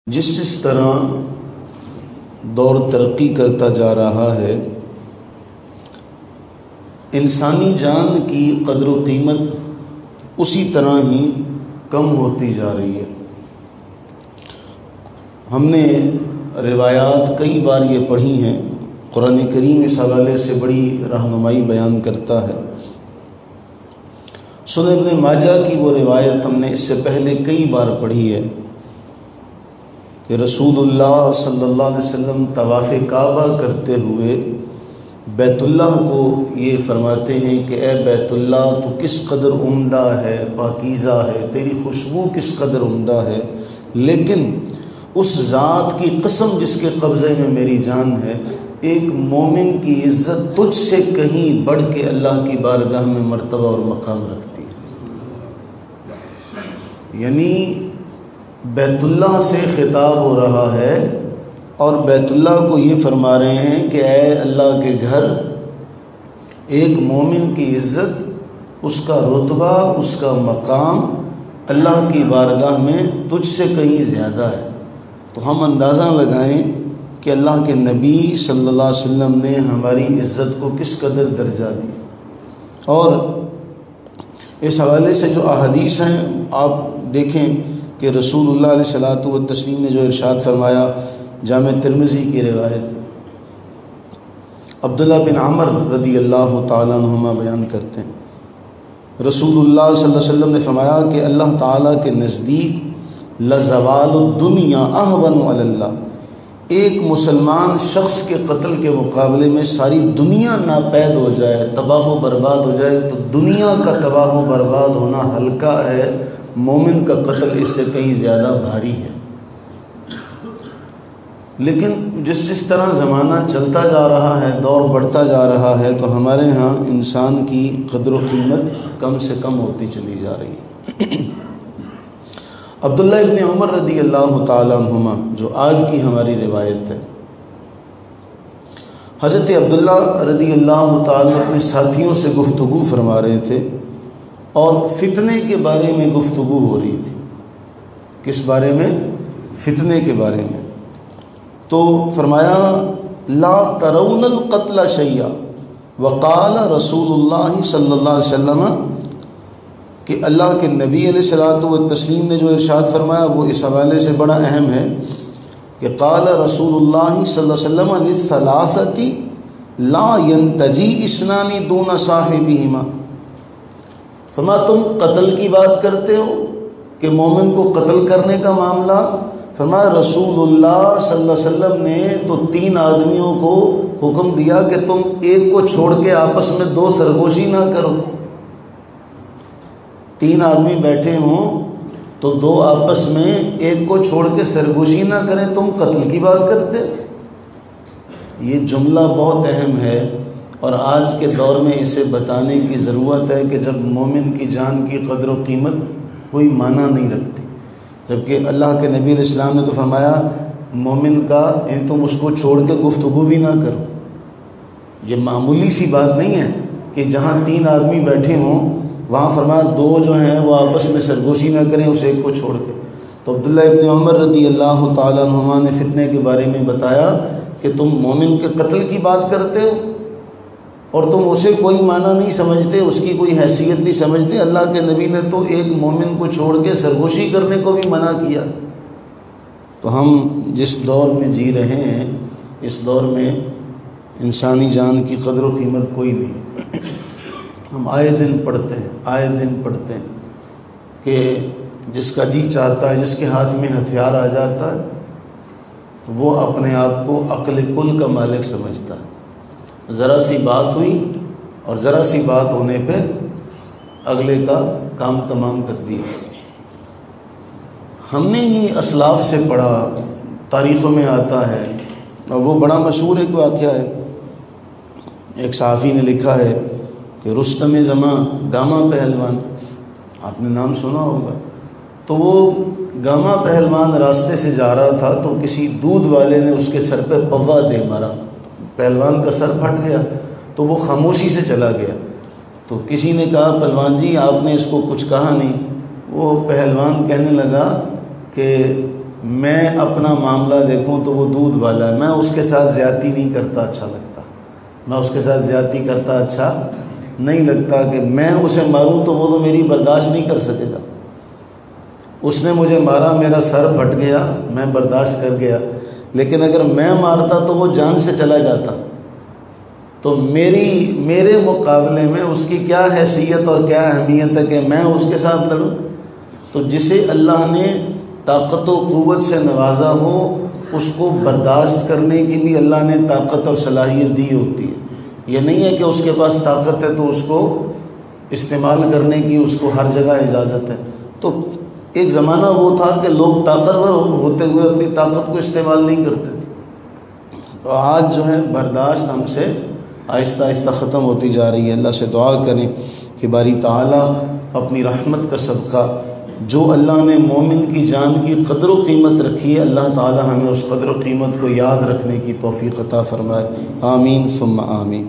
جس طرح دور ترقی کرتا جا رہا ہے، انسانی جان کی قدر و قیمت اسی طرح ہی کم ہوتی جا رہی ہے۔ ہم نے روایات کئی بار یہ پڑھی ہیں، قرآن کریم اس حوالے سے بڑی رہنمائی بیان کرتا ہے۔ سنن ابن ماجہ کی وہ روایت ہم نے اس سے پہلے کئی بار پڑھی ہے کہ رسول اللہ صلی اللہ علیہ وسلم طواف کعبہ کرتے ہوئے بیت اللہ کو یہ فرماتے ہیں کہ اے بیت اللہ تو کس قدر عمدہ ہے، پاکیزہ ہے، تیری خوشبو کس قدر عمدہ ہے، لیکن اس ذات کی قسم جس کے قبضے میں میری جان ہے، ایک مومن کی عزت تجھ سے کہیں بڑھ کے اللہ کی بارگاہ میں مرتبہ اور مقام رکھتی ہے۔ یعنی بیت اللہ سے خطاب ہو رہا ہے اور بیت اللہ کو یہ فرما رہے ہیں کہ اے اللہ کے گھر، ایک مومن کی عزت، اس کا رتبہ، اس کا مقام اللہ کی بارگاہ میں تجھ سے کہیں زیادہ ہے۔ تو ہم اندازہ لگائیں کہ اللہ کے نبی صلی اللہ علیہ وسلم نے ہماری عزت کو کس قدر درجہ دی۔ اور اس حوالے سے جو احادیث ہیں آپ دیکھیں کہ رسول اللہ علیہ الصلوۃ والتسلیم نے جو ارشاد فرمایا، جامع ترمذی کی روایت عبداللہ بن عمر رضی اللہ تعالیٰ عنہما بیان کرتے ہیں، رسول اللہ صلی اللہ علیہ وسلم نے فرمایا کہ اللہ تعالیٰ کے نزدیک لزوال الدنیا اہون علی اللہ، ایک مسلمان شخص کے قتل کے مقابلے میں ساری دنیا ناپید ہو جائے، تباہ و برباد ہو جائے، تو دنیا کا تباہ و برباد ہونا ہلکا ہے، مومن کا قتل اس سے کہیں زیادہ بھاری ہے۔ لیکن جس طرح زمانہ چلتا جا رہا ہے، دور بڑھتا جا رہا ہے، تو ہمارے ہاں انسان کی قدر و قیمت کم سے کم ہوتی چلی جا رہی ہے۔ عبداللہ ابن عمر رضی اللہ تعالیٰ عنہما جو آج کی ہماری روایت ہے، حضرت عبداللہ رضی اللہ تعالیٰ اپنے ساتھیوں سے گفتگو فرما رہے تھے اور فتنے کے بارے میں گفتگو ہو رہی تھی۔ کس بارے میں؟ فتنے کے بارے میں۔ تو فرمایا لا ترون القتل شیئا، وقال رسول اللہ صلی اللہ علیہ وسلم، کہ اللہ کے نبی علیہ الصلوۃ والتسلیم نے جو ارشاد فرمایا وہ اس حوالے سے بڑا اہم ہے کہ قال رسول اللہ صلی اللہ علیہ وسلم للثلاثۃ لا ينتجی اثنان دون صاحبہما، فرمایا تم قتل کی بات کرتے ہو کہ مومن کو قتل کرنے کا معاملہ، فرمایا رسول اللہ صلی اللہ علیہ وسلم نے تو 3 آدمیوں کو حکم دیا کہ تم ایک کو چھوڑ کے آپس میں 2 سرگوشی نہ کرو۔ 3 آدمی بیٹھے ہوں تو 2 آپس میں ایک کو چھوڑ کے سرگوشی نہ کریں، تم قتل کی بات کرتے۔ یہ جملہ بہت اہم ہے اور آج کے دور میں اسے بتانے کی ضرورت ہے کہ جب مومن کی جان کی قدر و قیمت کوئی معنی نہیں رکھتی، جبکہ اللہ کے نبی علیہ السلام نے تو فرمایا مومن کا تم اس کو چھوڑ کے گفتگو بھی نہ کرو۔ یہ معمولی سی بات نہیں ہے کہ جہاں 3 آدمی بیٹھے ہوں وہاں فرمایا 2 جو ہیں وہ آپس میں سرگوشی نہ کریں اس ایک کو چھوڑ کے۔ تو عبداللہ ابن عمر رضی اللہ تعالیٰ عنہما نے فتنے کے بارے میں بتایا کہ تم مومن کے قتل کی بات کرتے ہو اور تم اسے کوئی معنی نہیں سمجھتے، اس کی کوئی حیثیت نہیں سمجھتے۔ اللہ کے نبی نے تو ایک مومن کو چھوڑ کے سرگوشی کرنے کو بھی منع کیا۔ تو ہم جس دور میں جی رہے ہیں، اس دور میں انسانی جان کی قدر و قیمت کوئی نہیں۔ ہم آئے دن پڑھتے ہیں کہ جس کا جی چاہتا ہے، جس کے ہاتھ میں ہتھیار آ جاتا ہے تو وہ اپنے آپ کو عقل کل کا مالک سمجھتا ہے۔ ذرا سی بات ہوئی اور ذرا سی بات ہونے پہ اگلے کا کام تمام کر دیا۔ ہم نے یہ اسلاف سے پڑھا، تاریخوں میں آتا ہے، اور وہ بڑا مشہور ایک واقعہ ہے۔ ایک صحافی نے لکھا ہے کہ رستم زماں گاما پہلوان، آپ نے نام سنا ہوگا، تو وہ گاما پہلوان راستے سے جا رہا تھا تو کسی دودھ والے نے اس کے سر پہ پوا دے مارا، پہلوان کا سر پھٹ گیا تو وہ خاموشی سے چلا گیا۔ تو کسی نے کہا پہلوان جی آپ نے اس کو کچھ کہا نہیں، وہ پہلوان کہنے لگا کہ میں اپنا معاملہ دیکھوں تو وہ دودھ والا ہے، میں اس کے ساتھ زیادتی نہیں کرتا اچھا لگتا، میں اس کے ساتھ زیادتی کرتا اچھا نہیں لگتا کہ میں اسے ماروں تو وہ تو میری برداشت نہیں کر سکے گا۔ اس نے مجھے مارا، میرا سر پھٹ گیا، میں برداشت کر گیا، لیکن اگر میں مارتا تو وہ جان سے چلا جاتا، تو میرے مقابلے میں اس کی کیا حیثیت اور کیا اہمیت ہے کہ میں اس کے ساتھ لڑوں۔ تو جسے اللہ نے طاقت و قوت سے نوازا ہو، اس کو برداشت کرنے کی بھی اللہ نے طاقت اور صلاحیت دی ہوتی ہے۔ یہ نہیں ہے کہ اس کے پاس طاقت ہے تو اس کو استعمال کرنے کی اس کو ہر جگہ اجازت ہے۔ تو ایک زمانہ وہ تھا کہ لوگ طاقتور ہوتے ہوئے اپنی طاقت کو استعمال نہیں کرتے تھے۔ تو آج جو ہے برداشت ہم سے آہستہ آہستہ ختم ہوتی جا رہی ہے۔ اللہ سے دعا کریں کہ باری تعالیٰ اپنی رحمت کا صدقہ جو اللہ نے مومن کی جان کی قدر و قیمت رکھی ہے، اللہ تعالیٰ ہمیں اس قدر و قیمت کو یاد رکھنے کی توفیق عطا فرمائے۔ آمین ثم آمین۔